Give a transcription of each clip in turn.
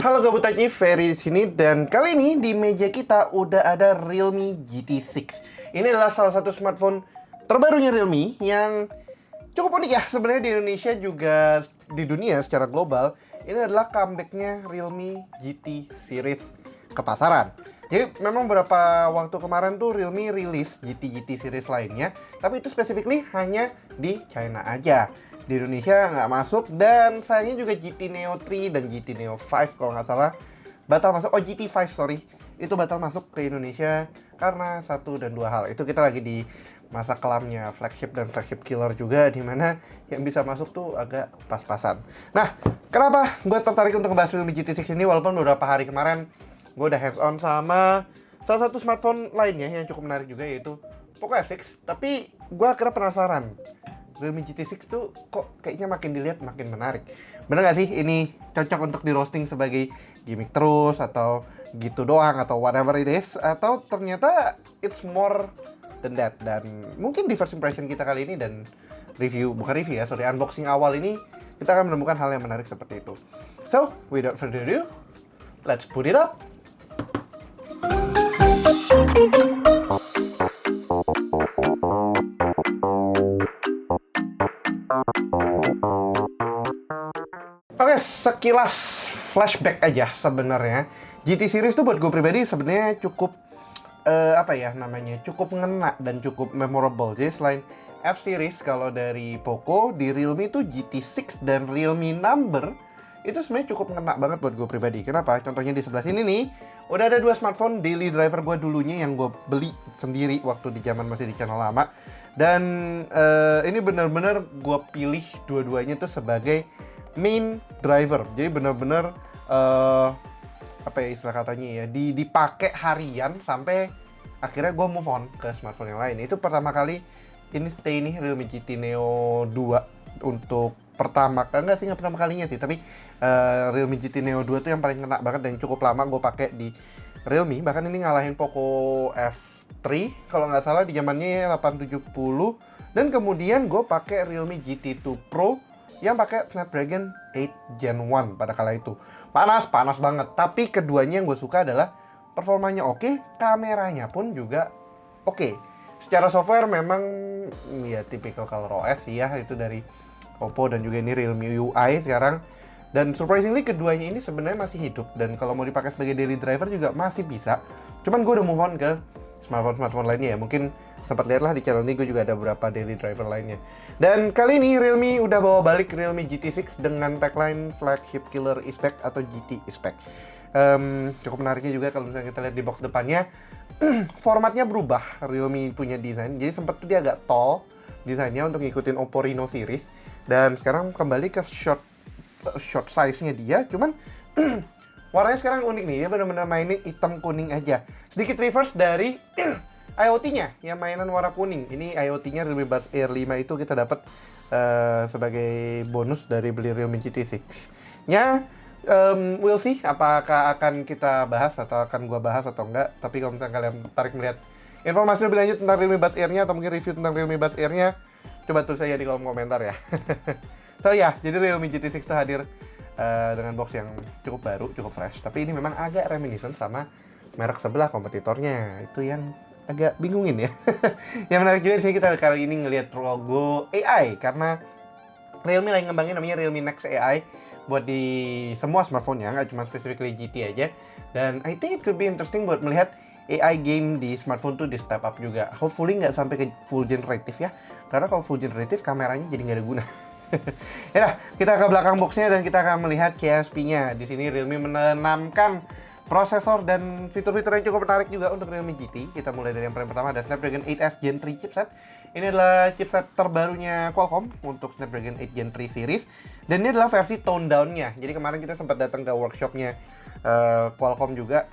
Halo Gabut Aci, Ferry di sini dan kali ini di meja kita udah ada Realme GT6. Ini adalah salah satu smartphone terbarunya Realme yang cukup unik ya sebenarnya di Indonesia juga di dunia secara global. Ini adalah comebacknya Realme GT series ke pasaran. Jadi memang beberapa waktu kemarin tuh Realme rilis GT series lainnya, tapi itu specifically hanya di China aja. Di Indonesia nggak masuk, dan sayangnya juga GT Neo 3 dan GT Neo 5 kalau nggak salah batal masuk. Oh, GT 5 sorry, itu batal masuk ke Indonesia karena satu dan dua hal. Itu kita lagi di masa kelamnya flagship dan flagship killer juga, dimana yang bisa masuk tuh agak pas-pasan. Nah, kenapa gue tertarik untuk ngebahas Realme GT6 ini walaupun beberapa hari kemarin gue udah hands on sama salah satu smartphone lainnya yang cukup menarik juga, yaitu Poco F6. Tapi gue akhirnya penasaran, Realme GT6 tuh kok kayaknya makin dilihat makin menarik. Bener gak sih ini cocok untuk di roasting sebagai gimmick terus, atau gitu doang, atau whatever it is, atau ternyata it's more than that. Dan mungkin di first impression kita kali ini dan unboxing awal ini, kita akan menemukan hal yang menarik seperti itu. So, without further ado, let's put it up! Oke, sekilas flashback aja sebenarnya. GT series tuh buat gue pribadi sebenarnya cukup cukup ngena dan cukup memorable. Jadi selain F series, kalau dari Poco, di Realme tuh GT6 dan Realme Number itu sebenarnya cukup ngena banget buat gue pribadi. Kenapa? Contohnya di sebelah sini nih, udah ada dua smartphone daily driver gue dulunya yang gue beli sendiri waktu di zaman masih di channel lama. Dan ini benar-benar gue pilih dua-duanya tuh sebagai main driver. Jadi benar-benar istilah katanya ya, dipakai harian sampai akhirnya gue move on ke smartphone yang lain. Itu pertama kali ini stay nih Realme GT Neo 2 untuk pertama kalinya sih, tapi Realme GT Neo 2 tuh yang paling kena banget dan cukup lama gue pakai di Realme. Bahkan ini ngalahin Poco F3 kalau nggak salah di zamannya 870, dan kemudian gue pakai Realme GT2 Pro yang pakai Snapdragon 8 Gen 1 pada kala itu. Panas banget. Tapi keduanya yang gue suka adalah performanya oke, kameranya pun juga oke. Secara software memang ya typical ColorOS sih ya, itu dari Oppo, dan juga ini Realme UI sekarang. Dan surprisingly keduanya ini sebenarnya masih hidup, dan kalau mau dipakai sebagai daily driver juga masih bisa. Cuman gue udah move on ke smartphone lainnya ya. Mungkin sempat lihatlah di channel ini gue juga ada beberapa daily driver lainnya. Dan kali ini Realme udah bawa balik Realme GT6 dengan tagline flagship killer is back atau GT is back. Cukup menariknya juga kalau misalnya kita lihat di box depannya, formatnya berubah. Realme punya desain, jadi sempat tuh dia agak tall desainnya untuk ngikutin Oppo Reno series, dan sekarang kembali ke short size-nya dia. Cuman warnanya sekarang unik nih, dia benar-benar mainin hitam kuning aja. Sedikit reverse dari IoT-nya yang mainan warna kuning. Ini IoT-nya Realme Buds Air 5 itu kita dapat sebagai bonus dari beli Realme GT6-nya. We'll see apakah akan kita bahas atau akan gua bahas atau enggak. Tapi kalau misalnya kalian tertarik melihat informasi lebih lanjut tentang Realme Buds Air-nya atau mungkin review tentang Realme Buds Air-nya, coba tulis saja di kolom komentar ya. So ya, jadi Realme GT6 itu hadir dengan box yang cukup baru, cukup fresh. Tapi ini memang agak reminiscent sama merek sebelah kompetitornya. Itu yang agak bingungin ya. Yang menarik juga di sini kita kali ini ngelihat logo AI, karena Realme lagi ngembangin namanya Realme Next AI buat di semua smartphone ya, nggak cuma specifically GT aja. Dan I think it could be interesting buat melihat AI game di smartphone tuh di step up juga. Hopefully nggak sampai ke full generative ya, karena kalau full generative kameranya jadi nggak ada guna. Ya, kita ke belakang boxnya dan kita akan melihat KSP-nya. Di sini Realme menanamkan prosesor dan fitur-fitur yang cukup menarik juga untuk Realme GT. Kita mulai dari yang paling pertama, ada Snapdragon 8S Gen 3 chipset. Ini adalah chipset terbarunya Qualcomm untuk Snapdragon 8 Gen 3 series. Dan ini adalah versi tone down-nya. Jadi kemarin kita sempat datang ke workshop-nya Qualcomm juga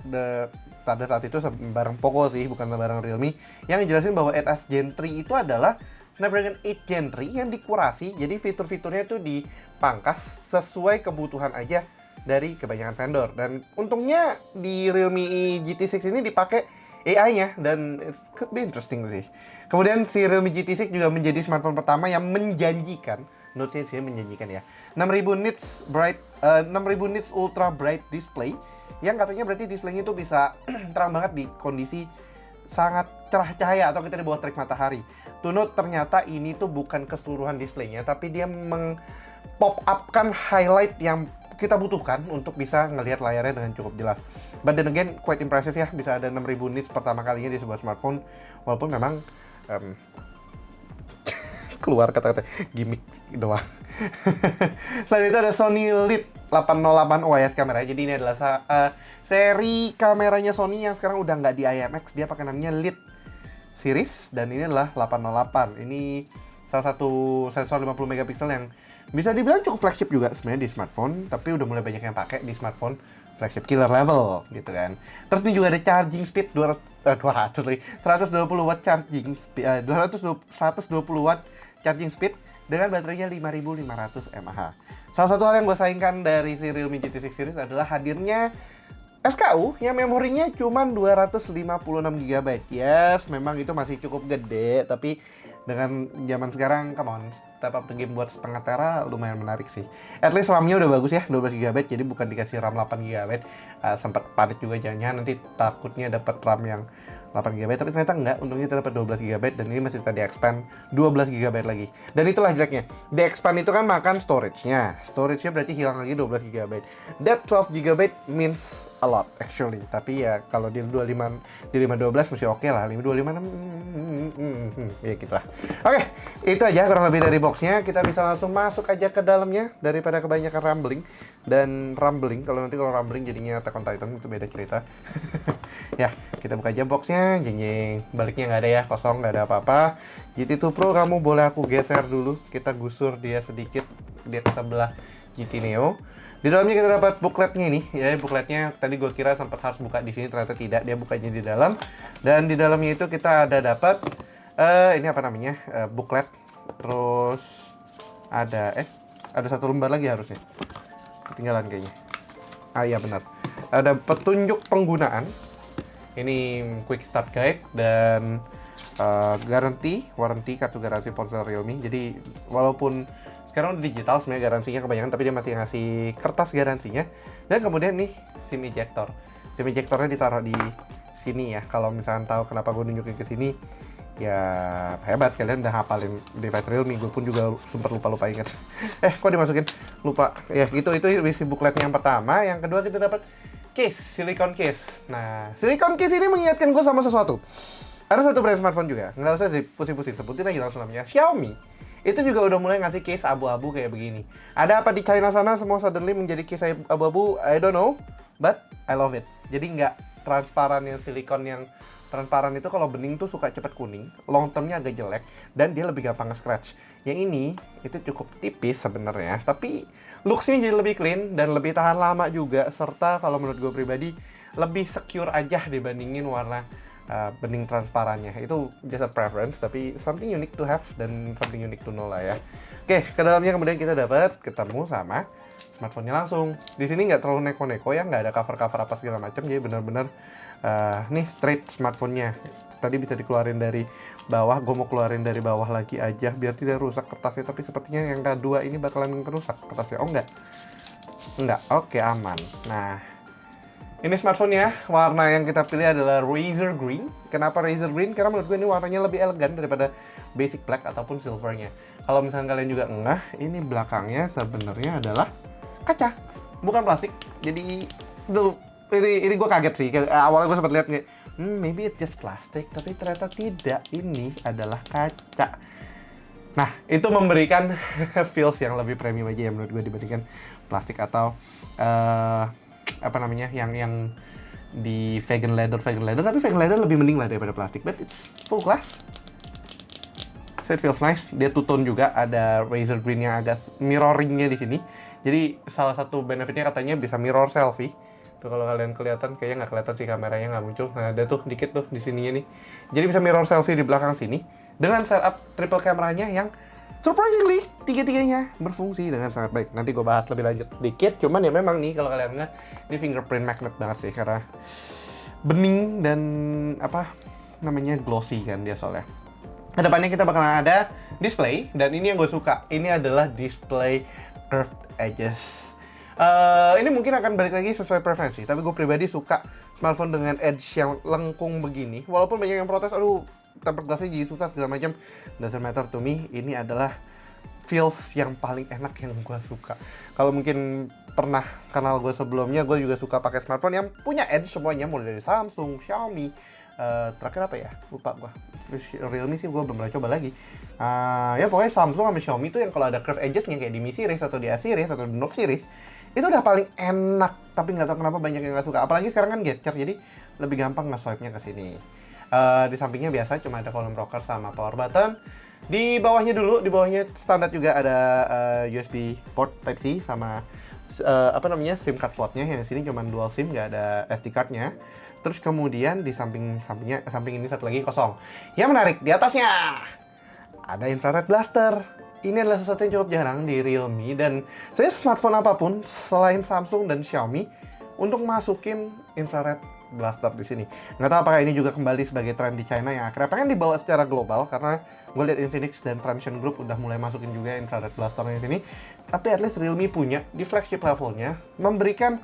pada saat itu bareng Poco sih, bukan bareng Realme, yang ngejelasin bahwa 8S Gen 3 itu adalah Snapdragon 8 Gen 3 yang dikurasi. Jadi fitur-fiturnya itu dipangkas sesuai kebutuhan aja dari kebanyakan vendor. Dan untungnya di Realme GT6 ini dipakai AI-nya, dan it could be interesting sih. Kemudian si Realme GT6 juga menjadi smartphone pertama yang menjanjikan Note-nya di sini menjanjikan ya. 6000 nits ultra bright display yang katanya berarti displaynya itu bisa terang banget di kondisi sangat cerah cahaya atau kita di bawah terik matahari. To note, ternyata ini tuh bukan keseluruhan displaynya, tapi dia pop up-kan highlight yang kita butuhkan untuk bisa ngelihat layarnya dengan cukup jelas. But then again, quite impressive ya, bisa ada 6000 nits pertama kalinya di sebuah smartphone, walaupun memang keluar kata-kata gimmick doang. Selain itu ada Sony Lead 808 OIS kamera. Jadi ini adalah seri kameranya Sony yang sekarang udah nggak di IMX, dia pakai namanya Lead series, dan ini adalah 808. Ini salah satu sensor 50 megapiksel yang bisa dibilang cukup flagship juga sebenarnya di smartphone, tapi udah mulai banyak yang pakai di smartphone flagship killer level gitu kan. Terus ini juga ada charging speed 120 watt charging speed, 120 watt charging speed dengan baterainya 5500 mAh. Salah satu hal yang gue sayangkan dari si Realme GT6 series adalah hadirnya SKU yang memorinya cuma 256 GB. Yes, memang itu masih cukup gede, tapi dengan zaman sekarang, come on, step up the game buat setengah tera lumayan menarik sih. At least RAM-nya udah bagus ya, 12 GB, jadi bukan dikasih RAM 8 GB. Sempat panik juga jangan nanti takutnya dapat RAM yang 8 GB, tapi ternyata enggak, untungnya kita dapat 12 GB dan ini masih bisa di-expand 12 GB lagi. Dan itulah jeleknya. Di-expand itu kan makan storage-nya. Storage-nya berarti hilang lagi 12 GB. That 12 GB means a lot actually. Tapi ya kalau di 512 masih oke lah. 525 ya gitu lah. Oke, itu aja kurang lebih dari boxnya. Kita bisa langsung masuk aja ke dalamnya daripada kebanyakan rambling. Dan rambling, kalau rambling jadinya Attack on Titan itu beda cerita. Ya, kita buka aja boxnya. Jeng, baliknya nggak ada ya, kosong, nggak ada apa-apa. GT2 Pro kamu boleh aku geser dulu. Kita gusur dia sedikit di sebelah GT Neo. Di dalamnya kita dapat bookletnya ini, ya bookletnya tadi gue kira sempat harus buka di sini, ternyata tidak, dia bukanya di dalam. Dan di dalamnya itu kita ada dapat ini apa namanya, booklet. Terus ada satu lembar lagi harusnya, ketinggalan kayaknya. Iya benar, ada petunjuk penggunaan. Ini quick start guide dan warranty kartu garansi ponsel Realme. Jadi walaupun sekarang udah digital sebenarnya garansinya kebanyakan, tapi dia masih ngasih kertas garansinya. Dan kemudian nih SIM ejector. SIM ejectornya ditaruh di sini ya. Kalau misalkan tahu kenapa gue nunjukin ke sini, ya hebat, kalian udah hafalin device Realme. Gue pun juga sempat lupa ingat. Kok dimasukin? Lupa. Ya gitu, itu isi bookletnya yang pertama. Yang kedua kita dapat case, silicone case. Nah, silicone case ini mengingatkan gue sama sesuatu. Ada satu brand smartphone juga, nggak usah sih pusing-pusing, sebutin aja langsung namanya Xiaomi. Itu juga udah mulai ngasih case abu-abu kayak begini. Ada apa di China sana semua suddenly menjadi case abu-abu? I don't know, but I love it. Jadi nggak transparan yang silikon yang transparan itu kalau bening tuh suka cepet kuning, long termnya agak jelek, dan dia lebih gampang nge-scratch. Yang ini itu cukup tipis sebenarnya, tapi looks-nya jadi lebih clean dan lebih tahan lama juga, serta kalau menurut gue pribadi lebih secure aja dibandingin warna bening transparannya. Itu just a preference, tapi something unique to have dan something unique to know lah ya. Oke, ke dalamnya kemudian kita dapat ketemu sama smartphone-nya langsung. Di sini nggak terlalu neko-neko ya, nggak ada cover-cover apa segala macam, jadi benar-benar nih straight smartphone-nya. Tadi bisa dikeluarin dari bawah, gue mau keluarin dari bawah lagi aja biar tidak rusak kertasnya, tapi sepertinya yang kedua ini bakalan rusak kertasnya. Oh enggak, oke aman. Nah, ini smartphone-nya, warna yang kita pilih adalah Razer Green. Kenapa Razer Green? Karena menurut gue ini warnanya lebih elegan daripada basic black ataupun silvernya. Kalau misalnya kalian juga ini belakangnya sebenarnya adalah kaca, bukan plastik. Jadi, ini gue kaget sih. Awalnya gue sempat lihat maybe it's just plastic, tapi ternyata tidak. Ini adalah kaca. Nah, itu memberikan feels yang lebih premium aja ya menurut gue dibandingkan plastik atau apa namanya yang di vegan leather, tapi vegan leather lebih mending lah daripada plastik, but it's full class. So it feels nice. Dia two tone juga, ada Razer Green yang agak mirroringnya di sini. Jadi salah satu benefitnya katanya bisa mirror selfie. Tuh kalau kalian kelihatan, kayaknya nggak kelihatan sih kameranya, nggak muncul. Nah ada tuh dikit tuh di sininya nih. Jadi bisa mirror selfie di belakang sini dengan setup triple kameranya yang surprisingly, tiga-tiganya berfungsi dengan sangat baik. Nanti gue bahas lebih lanjut sedikit. Cuman ya memang nih, kalau kalian nggak, ini fingerprint magnet banget sih. Karena bening dan glossy kan dia soalnya. Kedepannya kita bakalan ada display, dan ini yang gue suka. Ini adalah display curved edges. Ini mungkin akan balik lagi sesuai preferensi, tapi gue pribadi suka smartphone dengan edge yang lengkung begini. Walaupun banyak yang protes, aduh tempered glass-nya jadi susah segala macam. Doesn't matter to me, ini adalah feels yang paling enak yang gue suka. Kalau mungkin pernah kenal gue sebelumnya, gue juga suka pakai smartphone yang punya edge semuanya, mulai dari Samsung, Xiaomi, terakhir apa ya? Lupa gua. Realme sih gua belum pernah coba lagi. Ya pokoknya Samsung sama Xiaomi tuh yang kalau ada curve edges-nya kayak di Mi series atau di A series atau di Note series, itu udah paling enak. Tapi nggak tahu kenapa banyak yang nggak suka. Apalagi sekarang kan gesture, jadi lebih gampang nge-swipe-nya ke sini. Di sampingnya biasa cuma ada volume rocker sama power button. Di bawahnya standar juga ada USB port Type C sama SIM card slotnya. Yang sini cuma dual SIM, nggak ada SD card-nya. Terus kemudian di samping ini satu lagi kosong. Yang menarik di atasnya ada infrared blaster. Ini adalah sesuatu yang cukup jarang di Realme, dan saya smartphone apapun selain Samsung dan Xiaomi untuk masukin infrared blaster di sini. Nggak tahu apakah ini juga kembali sebagai tren di China yang akhirnya pengen dibawa secara global, karena gue lihat Infinix dan Transsion Group udah mulai masukin juga infrared blasternya di sini. Tapi at least Realme punya di flagship levelnya memberikan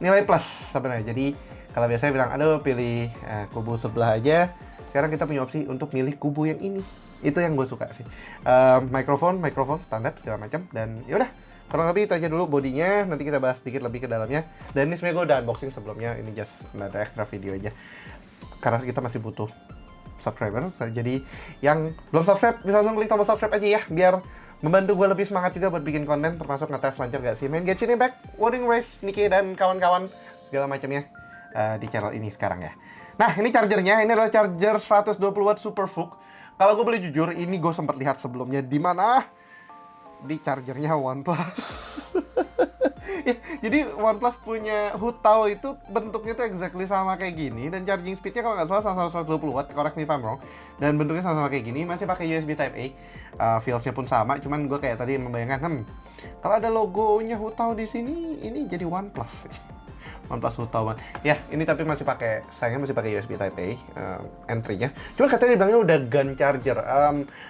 nilai plus sebenarnya. Jadi kalau biasanya bilang, aduh pilih kubu sebelah aja, sekarang kita punya opsi untuk milih kubu yang ini. Itu yang gue suka sih. Mikrofon standar segala macam, dan yaudah kurang lebih itu aja dulu bodinya. Nanti kita bahas sedikit lebih ke dalamnya. Dan ini sebenarnya gue udah unboxing sebelumnya, ini just another extra video aja. Karena kita masih butuh subscriber, jadi yang belum subscribe bisa langsung klik tombol subscribe aja ya, biar membantu gue lebih semangat juga buat bikin konten, termasuk ngetes lancar gak sih main Genshin Impact, Wuthering Waves, Nicky dan kawan-kawan segala macamnya di channel ini sekarang ya. Nah, ini chargernya, ini adalah charger 120 watt Super VOOC. Kalau gue boleh jujur, ini gue sempat lihat sebelumnya di mana? Di chargernya OnePlus. Ya, jadi OnePlus punya Hutao itu bentuknya tuh exactly sama kayak gini, dan charging speednya kalau nggak salah sama 120 watt, correct me if I'm wrong. Dan bentuknya sama-sama kayak gini, masih pakai USB Type A. Feelsnya pun sama, cuman gue kayak tadi membayangkan, kalau ada logonya Hutao di sini, ini jadi OnePlus. OnePlus Hutao. Ya, ini tapi sayangnya masih pakai USB Type A entry-nya. Cuma katanya dibilangnya udah GAN charger.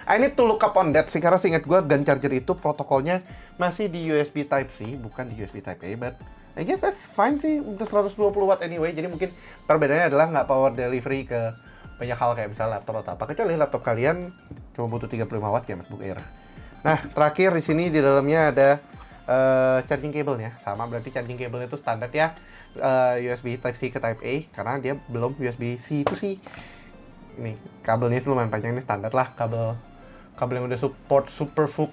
I need to look up on that sih, karena seingat gue GAN charger itu protokolnya masih di USB Type C, bukan di USB Type A, but I guess that's fine sih, udah 120 watt anyway. Jadi mungkin perbedaannya adalah nggak power delivery ke banyak hal kayak misalnya laptop atau apa. Kecuali laptop kalian cuma butuh 35 watt ya, MacBook Air. Nah, terakhir di sini di dalamnya ada charging cable-nya. Sama, berarti charging cable itu standar ya, USB Type C ke Type A, karena dia belum USB-C itu sih. Ini kabelnya itu lumayan panjang, ini standar lah kabel yang udah support Super VOOC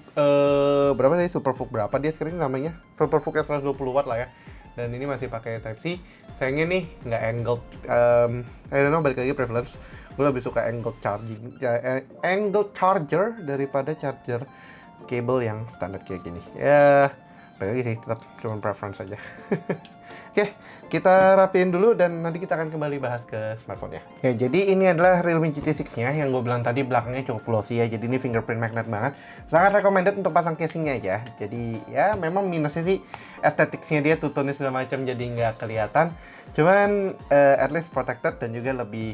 berapa sih, Super VOOC berapa dia sekarang namanya, Super VOOC 120 watt lah ya. Dan ini masih pakai Type C. Sayangnya nih nggak angled. I don't know, balik lagi preference. Gue lebih suka angled angled charger daripada charger cable yang standar kayak gini. Ya, balik lagi sih, tetap cuma preference aja. Oke, kita rapiin dulu dan nanti kita akan kembali bahas ke smartphone-nya. Ya, jadi ini adalah Realme GT6-nya yang gue bilang tadi, belakangnya cukup glossy ya. Jadi ini fingerprint magnet banget. Sangat recommended untuk pasang casingnya aja. Jadi ya memang minusnya sih aesthetics-nya dia, tutunya segala macam jadi nggak kelihatan. Cuman at least protected dan juga lebih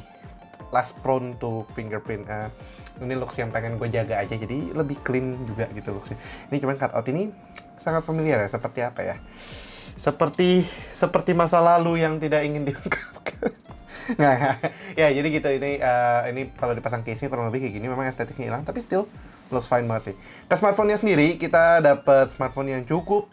less prone to fingerprint. Ini looks yang pengen gue jaga aja, jadi lebih clean juga gitu looksnya. Ini cuman cutout ini sangat familiar ya, seperti apa ya? Seperti masa lalu yang tidak ingin diungkapkan. Nah, ya jadi gitu. Ini kalau dipasang case-nya kurang lebih kayak gini, memang estetiknya hilang, tapi still looks fine banget sih. Ke smartphone-nya sendiri, kita dapat smartphone yang cukup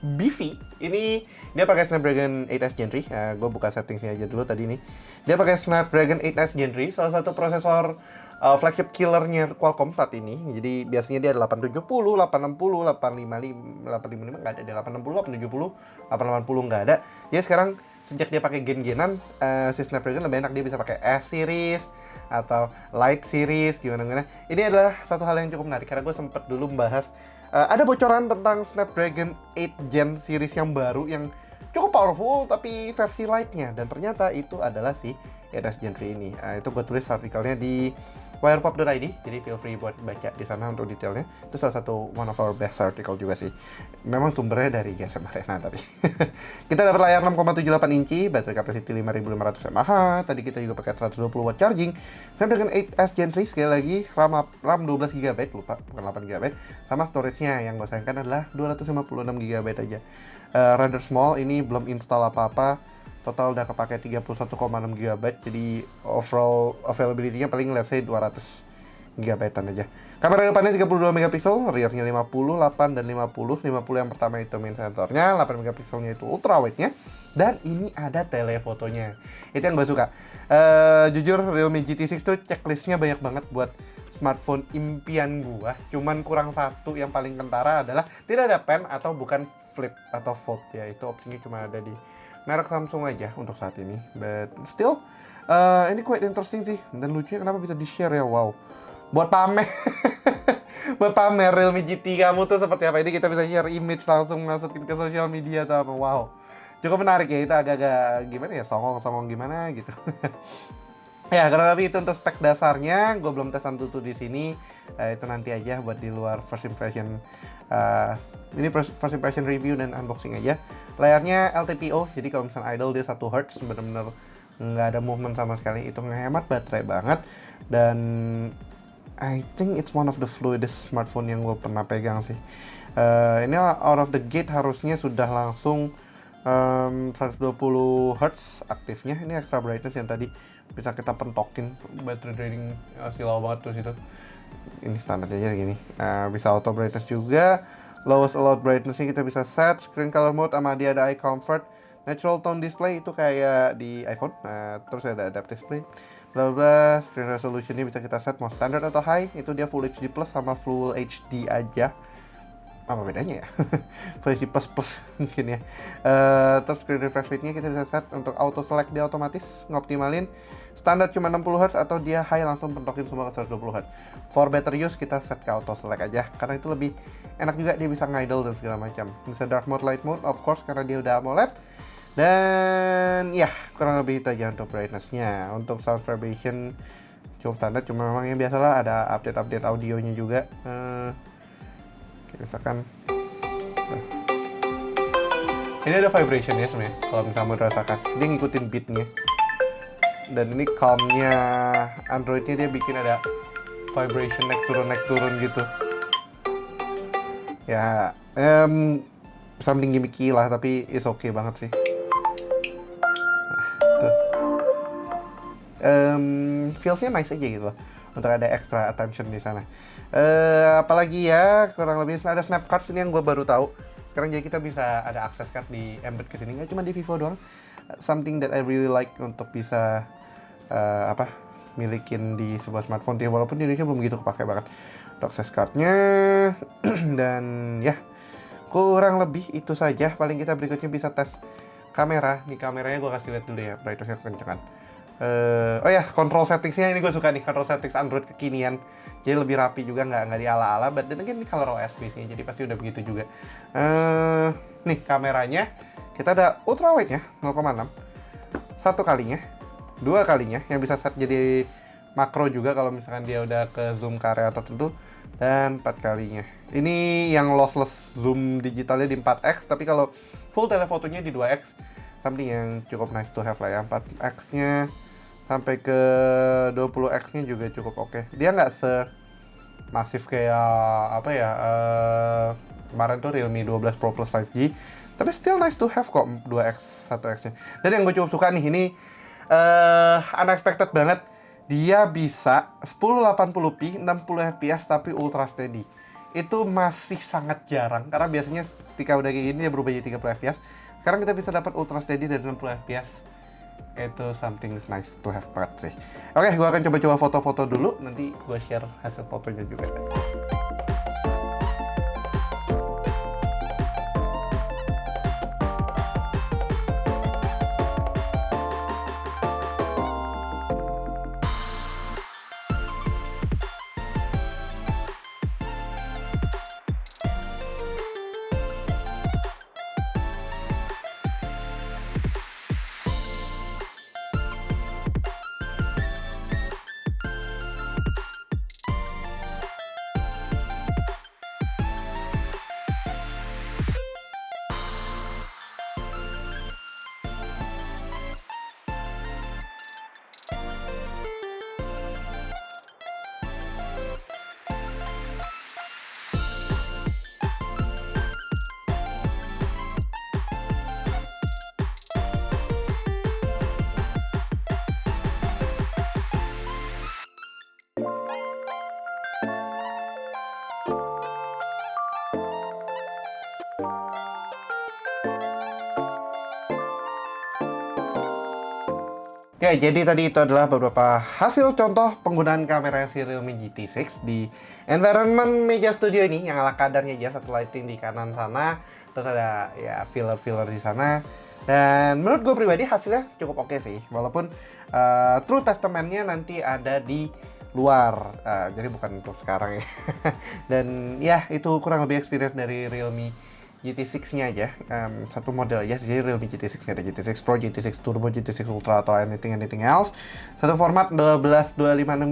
beefy. Ini dia pakai Snapdragon 8S Gen 3. Gue buka settingsnya aja dulu tadi nih. Dia pakai Snapdragon 8S Gen 3, salah satu prosesor flagship killernya Qualcomm saat ini. Jadi biasanya dia ada 870, 860, 855 nggak ada, dia 860, 870, 880 nggak ada. Dia sekarang sejak dia pakai gen-genan, si Snapdragon lebih enak, dia bisa pakai S series atau Lite series gimana. Ini adalah satu hal yang cukup menarik karena gue sempet dulu membahas ada bocoran tentang Snapdragon 8 Gen series yang baru yang cukup powerful tapi versi Lite-nya, dan ternyata itu adalah si 8S Gen 3 ini. Itu gue tulis artikelnya di wirepop.id, jadi feel free buat baca di sana untuk detailnya. Itu salah satu one of our best article juga sih. Memang sumbernya dari GSM Arena tapi. Kita dapat layar 6,78 inci, baterai capacity 5500 mAh. Tadi kita juga pakai 120 watt charging. Snapdragon 8S Gen 3 sekali lagi, RAM 12 GB, lupa bukan 8 GB. Sama storage-nya yang gue sayangkan adalah 256 GB aja. Rather small, ini belum install apa-apa. Total udah kepake 31,6 GB, jadi overall availability-nya paling let's say 200 GB-an aja. Kamera depannya 32 megapiksel, rear-nya 50, 8 dan 50. 50 yang pertama itu main sensornya, 8 megapikselnya itu ultra wide-nya, dan ini ada telefotonya. Itu yang gue suka. Jujur Realme GT 6 tuh checklistnya banyak banget buat smartphone impian gua. Cuman kurang satu yang paling kentara adalah tidak ada pen atau bukan flip atau fold ya. Itu opsinya cuma ada di merek Samsung aja untuk saat ini, but still ini quite interesting sih, dan lucunya kenapa bisa di-share ya, wow, buat pamer. Buat pamer Realme GT kamu tuh seperti apa, ini kita bisa share image langsung masukin ke sosial media atau apa, wow, cukup menarik ya, itu agak-agak gimana ya, songong-songong gimana gitu. Ya, karena lebih itu untuk spek dasarnya, gue belum tes Antutu di sini, itu nanti aja buat di luar first impression. Ini first impression review dan unboxing aja. Layarnya LTPO, jadi kalau misalnya idle dia 1 Hz, bener-bener nggak ada movement sama sekali. Itu ngehemat baterai banget, dan I think it's one of the fluidest smartphone yang gue pernah pegang sih. Ini out of the gate harusnya sudah langsung 120 Hz aktifnya. Ini extra brightness yang tadi bisa kita pentokin, battery draining silau banget tuh situ. Ini standar aja gini. Bisa auto brightness juga. Lowest allowed brightness-nya kita bisa set. Screen color mode sama dia ada eye comfort. Natural tone display itu kayak di iPhone. Terus ada adaptive display. Bla bla. Screen resolution-nya bisa kita set mau standard atau high. Itu dia Full HD Plus sama Full HD aja. Apa bedanya ya? Full HD Plus Plus mungkin ya. Terus screen refresh rate-nya kita bisa set untuk auto select dia otomatis, ngoptimalin. Standar cuma 60 Hz atau dia high langsung pentokin semua ke 120 Hz. For better use kita set ke auto select aja, karena itu lebih enak juga, dia bisa ngidle dan segala macam. Bisa dark mode, light mode, of course karena dia udah AMOLED. Dan ya, kurang lebih itu aja untuk brightness-nya. Untuk sound vibration cukup standar, cuma memang yang biasalah ada update-update audionya juga. Misalkan ini ada vibration ya sebenarnya, kalau misalnya mau dirasakan dia ngikutin beatnya. Dan ini calmnya Androidnya dia bikin ada vibration naik turun gitu ya. Something gimmicky lah, tapi is okay banget sih. Feelsnya nice aja gitu loh, untuk ada extra attention di sana. Apalagi ya, kurang lebih ada snap cards ini yang gue baru tahu sekarang, jadi kita bisa ada akses card di embed ke sini, nggak cuma di Vivo doang. Something that I really like untuk bisa milikin di sebuah smartphone dia, walaupun di Indonesia belum begitu kepake banget untuk akses cardnya. Dan ya, kurang lebih itu saja. Paling kita berikutnya bisa tes kamera. Nih kameranya gue kasih lihat dulu ya, brightness-nya kekencangan. Oh ya, control settingsnya ini gue suka nih, control settings Android kekinian, jadi lebih rapi juga, nggak di ala-ala. But then again ini color OS base-nya, jadi pasti udah begitu juga. Nih kameranya kita ada ultra wide nya 0,6, 1 kalinya, 2 kalinya yang bisa set jadi makro juga kalau misalkan dia udah ke zoom ke area tertentu, dan 4 kalinya. Ini yang lossless zoom digitalnya di 4x, tapi kalau full telefotonya di 2x, something yang cukup nice to have lah ya. 4x-nya sampai ke 20x-nya juga cukup oke. Dia nggak semasif kayak kemarin tuh Realme 12 Pro Plus 5G, tapi still nice to have kok 2x, 1x-nya. Dan yang gue cukup suka nih, ini unexpected banget. Dia bisa 1080p 60 fps tapi ultra steady. Itu masih sangat jarang, karena biasanya ketika udah kayak gini dia berubah jadi 30 fps. Sekarang kita bisa dapat ultra steady dari 60 fps. Itu something nice to have banget sih. Oke, gue akan coba-coba foto-foto dulu, nanti gue share hasil fotonya juga. Ya, jadi tadi itu adalah beberapa hasil contoh penggunaan kamera si Realme GT6 di environment meja studio ini yang ala kadarnya aja, satu lighting di kanan sana, terus ada ya filler-filler di sana. Dan menurut gue pribadi hasilnya cukup oke sih, walaupun true testament-nya nanti ada di luar, jadi bukan untuk sekarang ya. Dan ya itu kurang lebih experience dari Realme GT6-nya aja, satu model aja, jadi Realme GT6, nggak ada GT6 Pro, GT6 Turbo, GT6 Ultra atau anything else. Satu format 12256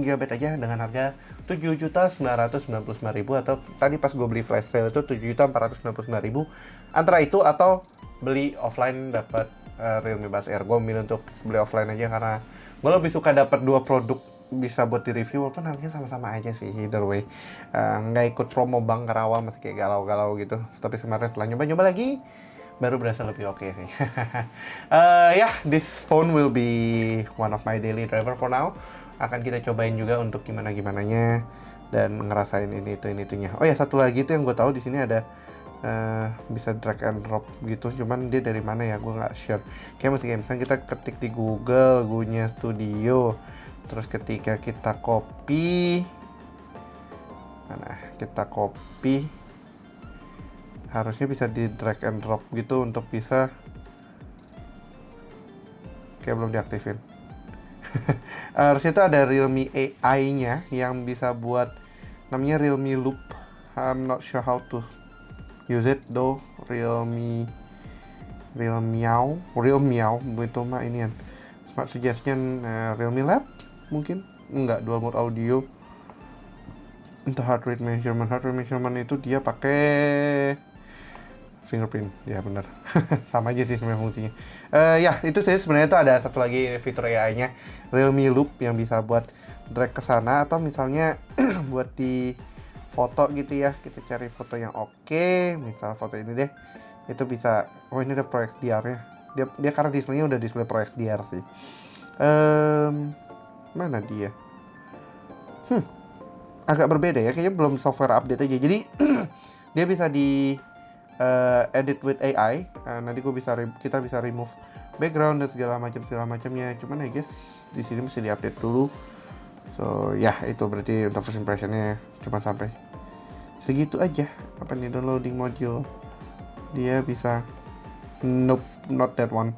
GB aja dengan harga 7.999.000, atau tadi pas gue beli flash sale itu 7.499.000. Antara itu atau beli offline dapat Realme Buds Air. Gue milih untuk beli offline aja karena gue lebih suka dapat dua produk bisa buat di review, walaupun harganya sama-sama aja sih either way. Nggak ikut promo bank karena awal masih kayak galau-galau gitu, tapi kemarin setelah nyoba-nyoba lagi baru berasa lebih oke sih. This phone will be one of my daily driver for now. Akan kita cobain juga untuk gimana-gimananya dan ngerasain ini itunya. Oh ya, satu lagi tuh yang gue tahu di sini ada bisa drag and drop gitu, cuman dia dari mana ya gue nggak sure. Kayak misalnya kita ketik di Google Gunya Studio, terus ketika kita copy, harusnya bisa di drag and drop gitu untuk bisa, kayak belum diaktifin. Harusnya itu ada Realme AI-nya yang bisa buat, namanya Realme Loop. I'm not sure how to use it though. Realme Meow itu mah ini kan smart suggestion. Realme Lab mungkin enggak, dual mode audio. Untuk heart rate measurement itu dia pakai fingerprint, ya bener. Sama aja sih sebenarnya fungsinya. Itu sih sebenarnya. Itu ada satu lagi fitur AI-nya, Realme Loop, yang bisa buat drag ke sana, atau misalnya buat di foto gitu ya, kita cari foto yang oke, misal foto ini deh, itu bisa. Oh, ini ada Pro XDR-nya. Dia karena displaynya udah display Pro XDR sih. Mana dia? Agak berbeda ya, kayaknya belum software update aja. Jadi dia bisa di edit with AI. Nanti kita bisa remove background dan segala macamnya. Cuman I guess di sini mesti diupdate dulu. So itu berarti untuk first impressionnya cuma sampai segitu aja. Apa nih, downloading module? Dia bisa, nope, not that one.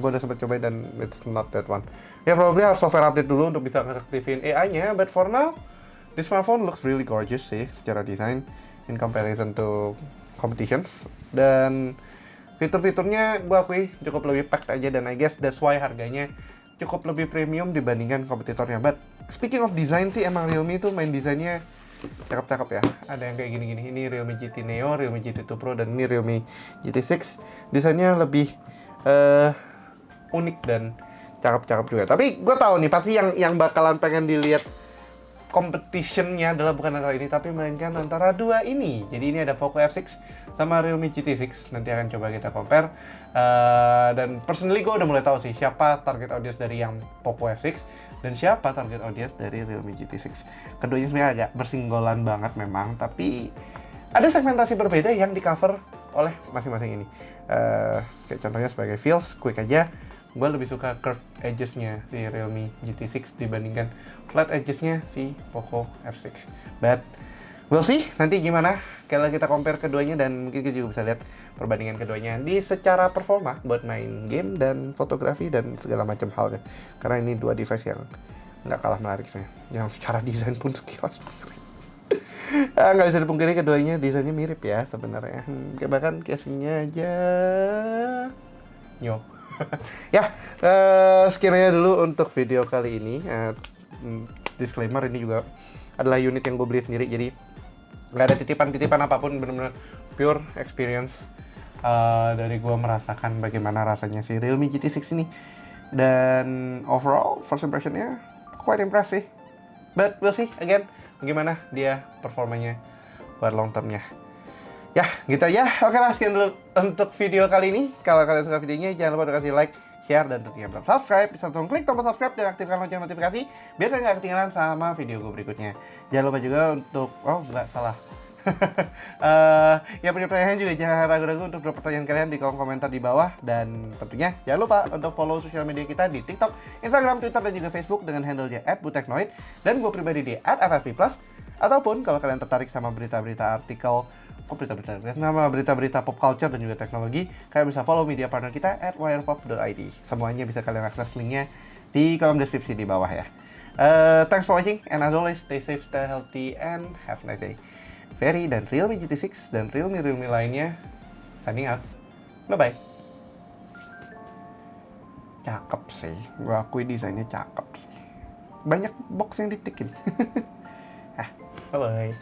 Gue udah sempat cobain dan it's not that one. Ya probably harus software update dulu untuk bisa ngaktifin AI-nya. But for now, this smartphone looks really gorgeous sih secara desain in comparison to competitions. Dan fitur-fiturnya gue akui cukup lebih packed aja, dan I guess that's why harganya cukup lebih premium dibandingkan kompetitornya. But speaking of design sih, emang Realme itu main desainnya cakep-cakep ya. Ada yang kayak gini-gini. Ini Realme GT Neo, Realme GT2 Pro, dan ini Realme GT6. Desainnya lebih unik dan cakep-cakep juga. Tapi gue tahu nih pasti yang bakalan pengen dilihat competition-nya adalah bukan antara ini, tapi melainkan antara dua ini. Jadi ini ada Poco F6 sama Realme GT6. Nanti akan coba kita compare. Dan personally gue udah mulai tahu sih siapa target audience dari yang Poco F6 dan siapa target audience dari Realme GT6. Keduanya sebenarnya agak bersinggolan banget memang, tapi ada segmentasi berbeda yang di cover oleh masing-masing ini. Kayak contohnya sebagai feels, quick aja, gue lebih suka curved edges-nya si Realme GT6 dibandingkan flat edges-nya si Poco F6. But we'll see nanti gimana kalau kita compare keduanya, dan mungkin kita juga bisa lihat perbandingan keduanya di secara performa buat main game dan fotografi dan segala macam halnya. Karena ini dua device yang nggak kalah menarik sih, yang secara desain pun sekilas nggak bisa dipungkiri keduanya desainnya mirip ya sebenarnya. Bahkan casingnya aja sekian aja dulu untuk video kali ini. Disclaimer, ini juga adalah unit yang gue beli sendiri, jadi nggak ada titipan-titipan apapun, bener-bener pure experience dari gue merasakan bagaimana rasanya si Realme GT6 ini. Dan overall first impressionnya quite impressive, but we'll see again bagaimana dia performanya buat long termnya. Ya gitu ya. Oke lah, sekian dulu untuk video kali ini. Kalau kalian suka videonya, jangan lupa kasih like, share, dan tentunya belum subscribe, bisa langsung klik tombol subscribe dan aktifkan lonceng notifikasi biar kalian nggak ketinggalan sama video gue berikutnya. Jangan lupa juga untuk Yang punya pertanyaan juga jangan ragu-ragu untuk drop pertanyaan kalian di kolom komentar di bawah. Dan tentunya jangan lupa untuk follow sosial media kita di TikTok, Instagram, Twitter, dan juga Facebook dengan handle-nya @buteknoid. Dan gue pribadi di @ffp+. Ataupun kalau kalian tertarik sama berita-berita artikel, berita-berita pop culture dan juga teknologi, kalian bisa follow media partner kita @wirepop.id. Semuanya bisa kalian akses linknya di kolom deskripsi di bawah ya. Thanks for watching, and as always, stay safe, stay healthy, and have a nice day. Ferry dan Realme GT6 dan Realme lainnya signing out. Bye-bye. Cakep sih, gue akui desainnya cakep sih. Banyak box yang ditikin. Bye-bye.